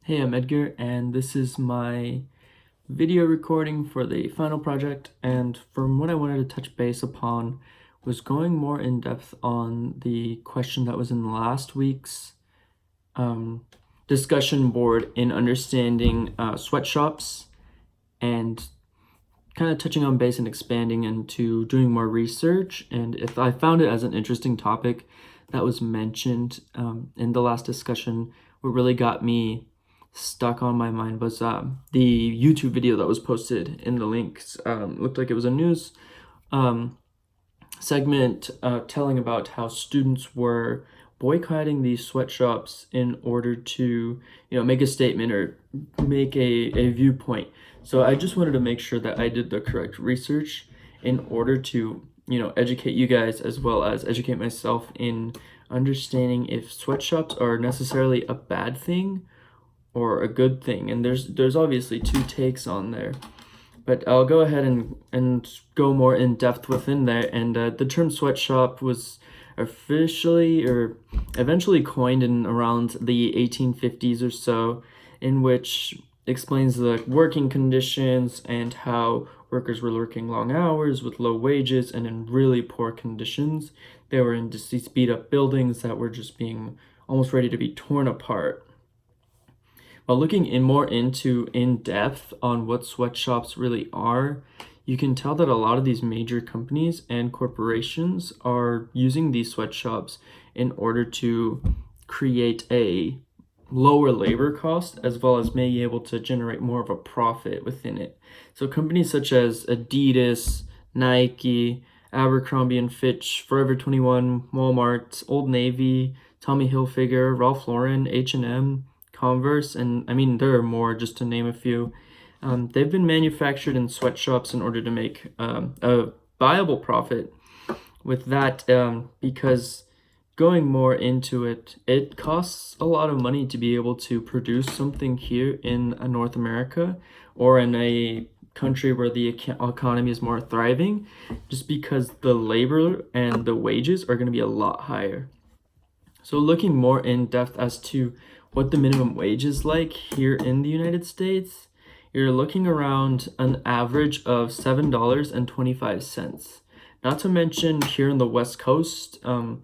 Hey, I'm Edgar, and this is my video recording for the final project. And from what I wanted to touch base upon was going more in depth on the question that was in last week's discussion board in understanding sweatshops and kind of touching on base and expanding into doing more research. And if I found it as an interesting topic that was mentioned in the last discussion, what really got me stuck on my mind was the YouTube video that was posted in the links. Looked like it was a news segment telling about how students were boycotting these sweatshops in order to, make a statement or make a viewpoint. So I just wanted to make sure that I did the correct research in order to, educate you guys as well as educate myself in understanding if sweatshops are necessarily a bad thing or a good thing. And there's obviously two takes on there. But I'll go ahead and go more in depth within there. And the term sweatshop was officially or eventually coined in around the 1850s or so, in which explains the working conditions and how workers were working long hours with low wages and in really poor conditions. They were in these beat up buildings that were just being almost ready to be torn apart. While looking more into in depth on what sweatshops really are, you can tell that a lot of these major companies and corporations are using these sweatshops in order to create a lower labor cost as well as being able to generate more of a profit within it. So companies such as Adidas, Nike, Abercrombie and Fitch, Forever 21, Walmart, Old Navy, Tommy Hilfiger, Ralph Lauren, H&M, Converse, and I mean, there are more, just to name a few. They've been manufactured in sweatshops in order to make a viable profit with that, because going more into it, it costs a lot of money to be able to produce something here in North America or in a country where the economy is more thriving, just because the labor and the wages are going to be a lot higher. So looking more in depth as to what the minimum wage is like here in the United States, you're looking around an average of $7.25. Not to mention here in the West Coast, in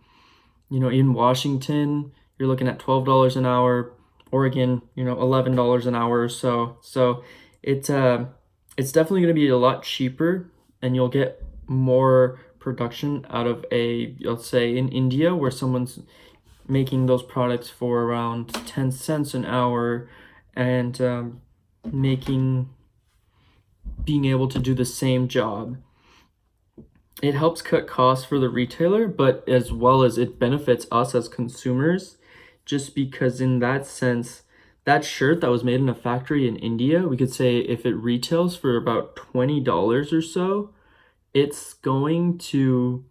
Washington, you're looking at $12 an hour. Oregon, $11 an hour or so. So it's definitely going to be a lot cheaper, and you'll get more production out of let's say in India, where someone's making those products for around 10 cents an hour and being able to do the same job. It helps cut costs for the retailer, but as well as it benefits us as consumers, just because in that sense, that shirt that was made in a factory in India, we could say if it retails for about $20 or so, it's going to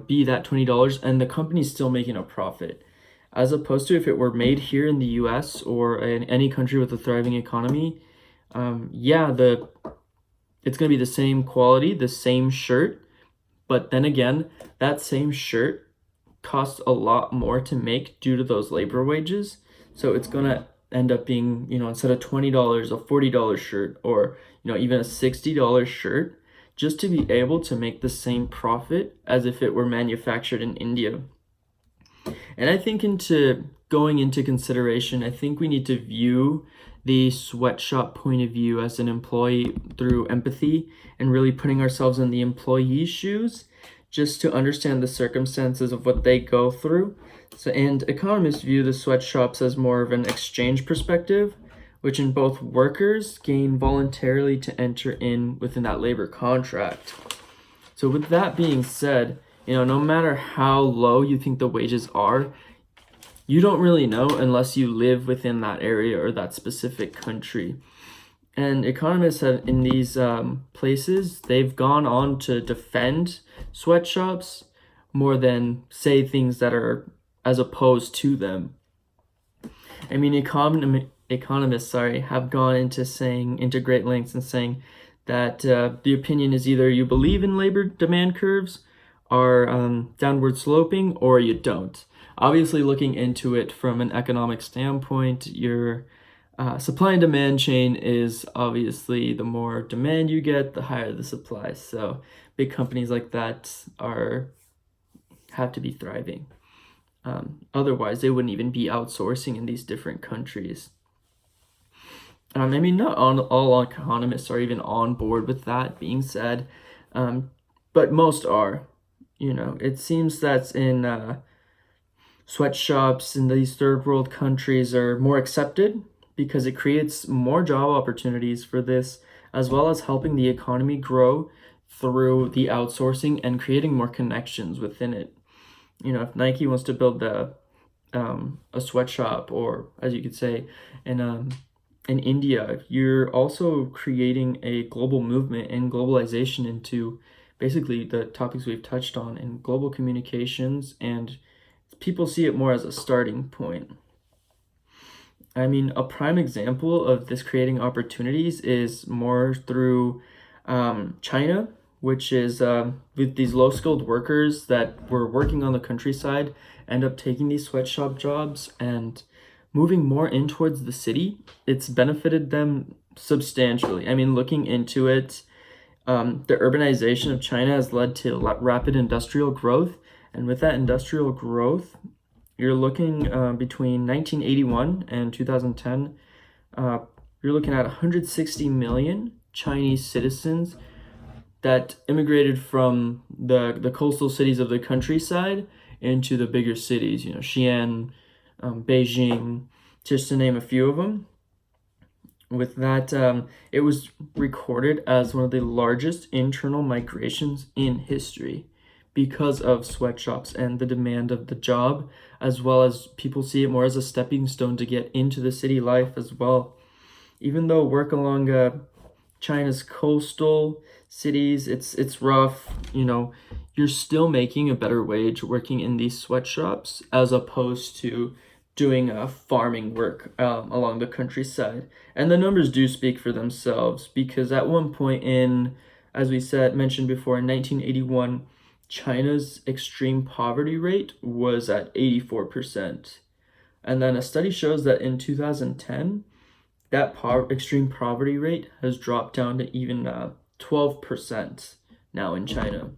be that $20 and the company's still making a profit. As opposed to if it were made here in the US or in any country with a thriving economy, it's going to be the same quality, the same shirt, but then again, that same shirt costs a lot more to make due to those labor wages. So it's going to end up being, instead of $20, a $40 shirt, or, even a $60 shirt, just to be able to make the same profit as if it were manufactured in India. And I think going into consideration, I think we need to view the sweatshop point of view as an employee through empathy and really putting ourselves in the employee's shoes just to understand the circumstances of what they go through. So, and economists view the sweatshops as more of an exchange perspective, which in both workers gain voluntarily to enter in within that labor contract. So with that being said, no matter how low you think the wages are, you don't really know unless you live within that area or that specific country. And economists have, in these places, they've gone on to defend sweatshops more than say things that are as opposed to them. I mean, economists, have gone into great lengths and saying that the opinion is either you believe in labor demand curves are downward sloping or you don't. obviously looking into it from an economic standpoint, your supply and demand chain is obviously the more demand you get, the higher the supply. So big companies like that have to be thriving. Otherwise, they wouldn't even be outsourcing in these different countries. I mean, not all economists are even on board with that being said, but most are. It seems that in sweatshops in these third world countries are more accepted because it creates more job opportunities for this, as well as helping the economy grow through the outsourcing and creating more connections within it. If Nike wants to build a sweatshop, or as you could say, in India, you're also creating a global movement and globalization into basically the topics we've touched on in global communications, and people see it more as a starting point. I mean, a prime example of this creating opportunities is more through China, which is with these low-skilled workers that were working on the countryside, end up taking these sweatshop jobs and moving more in towards the city. It's benefited them substantially. I mean, looking into it, the urbanization of China has led to rapid industrial growth, and with that industrial growth, you're looking between 1981 and 2010, you're looking at 160 million Chinese citizens that immigrated from the coastal cities of the countryside into the bigger cities, Xi'an, Beijing, just to name a few of them. With that, it was recorded as one of the largest internal migrations in history because of sweatshops and the demand of the job, as well as people see it more as a stepping stone to get into the city life as well. Even though work along China's coastal cities, it's rough, you're still making a better wage working in these sweatshops as opposed to doing farming work along the countryside. And the numbers do speak for themselves, because at one point as we mentioned before, in 1981, China's extreme poverty rate was at 84%. And then a study shows that in 2010, that extreme poverty rate has dropped down to even 12% now in China.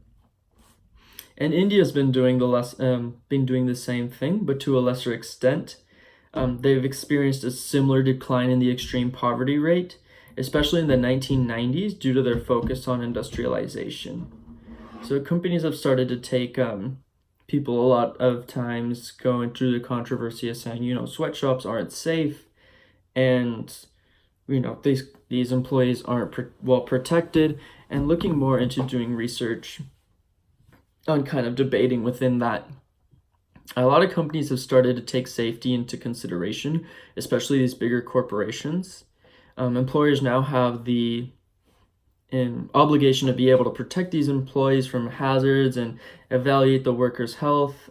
And India's been doing the same thing, but to a lesser extent. They've experienced a similar decline in the extreme poverty rate, especially in the 1990s, due to their focus on industrialization. So companies have started to take people a lot of times going through the controversy of saying, sweatshops aren't safe, and these employees aren't well protected, and looking more into doing research on kind of debating within that. A lot of companies have started to take safety into consideration, especially these bigger corporations. Employers now have the obligation to be able to protect these employees from hazards and evaluate the workers' health,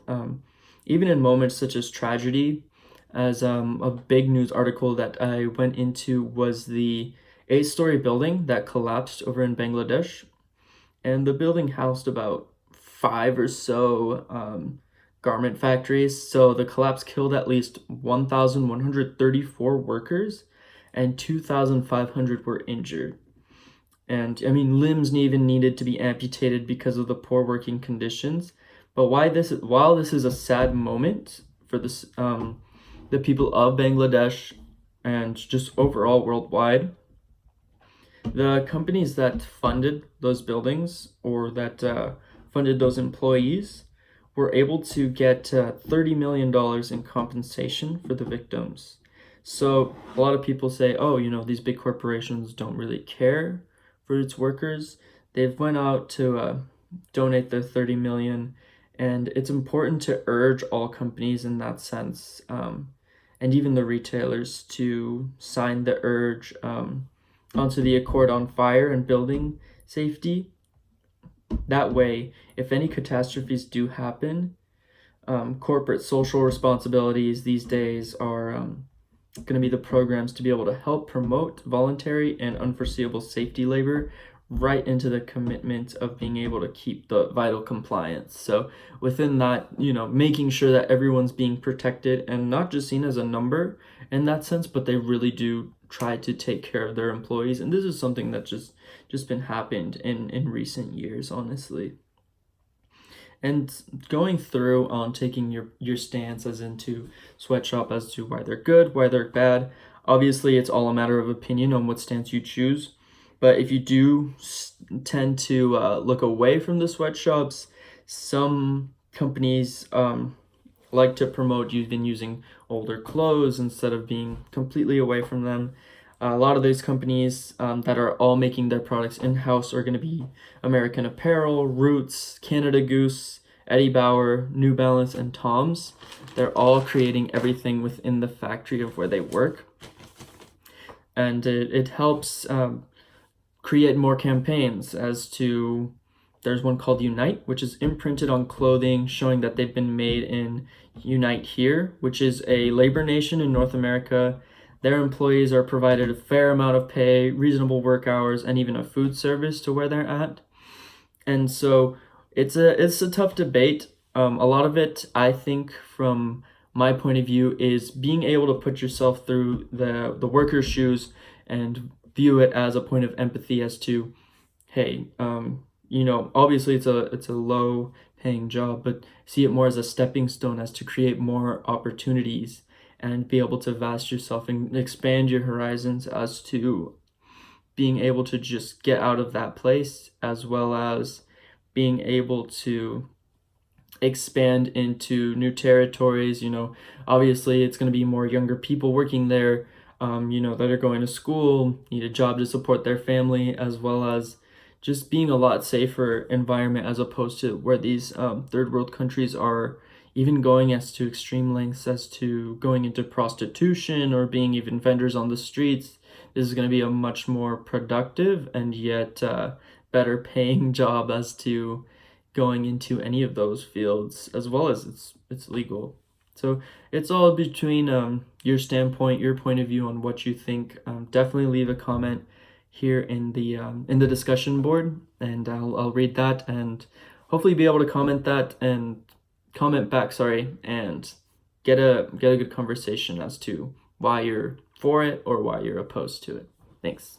even in moments such as tragedy. As a big news article that I went into was the 8-story building that collapsed over in Bangladesh, and the building housed about 5 or so garment factories. So the collapse killed at least 1,134 workers, and 2,500 were injured. And I mean, limbs even needed to be amputated because of the poor working conditions. But while this is a sad moment for this, the people of Bangladesh and just overall worldwide, the companies that funded those buildings, or that funded those employees, were able to get $30 million in compensation for the victims. So a lot of people say, oh, these big corporations don't really care for its workers. They've went out to donate their 30 million, and it's important to urge all companies in that sense, and even the retailers, to sign the urge onto the Accord on Fire and Building Safety. That way, if any catastrophes do happen, corporate social responsibilities these days are going to be the programs to be able to help promote voluntary and unforeseeable safety labor right into the commitment of being able to keep the vital compliance. So within that, making sure that everyone's being protected and not just seen as a number in that sense, but they really do try to take care of their employees. And this is something that just been happened in recent years, honestly. And going through on taking your stance as into sweatshop as to why they're good, why they're bad. Obviously, it's all a matter of opinion on what stance you choose. But if you do tend to look away from the sweatshops, some companies like to promote even using older clothes instead of being completely away from them. A lot of these companies that are all making their products in-house are going to be American Apparel, Roots, Canada Goose, Eddie Bauer, New Balance, and Tom's. They're all creating everything within the factory of where they work. And it helps create more campaigns as to, there's one called Unite, which is imprinted on clothing showing that they've been made in Unite Here, which is a labor nation in North America. Their employees are provided a fair amount of pay, reasonable work hours, and even a food service to where they're at. And so it's a tough debate. A lot of it, I think, from my point of view, is being able to put yourself through the worker's shoes and view it as a point of empathy as to, hey, obviously it's a low paying job, but see it more as a stepping stone as to create more opportunities and be able to vast yourself and expand your horizons as to being able to just get out of that place, as well as being able to expand into new territories. Obviously it's going to be more younger people working there, that are going to school, need a job to support their family, as well as just being a lot safer environment, as opposed to where these third world countries are even going as to extreme lengths as to going into prostitution or being even vendors on the streets. This is going to be a much more productive and yet better paying job as to going into any of those fields, as well as it's legal. So it's all between your standpoint, your point of view on what you think. Definitely leave a comment here in the discussion board, and I'll read that and hopefully be able to comment back, and get a good conversation as to why you're for it or why you're opposed to it. Thanks.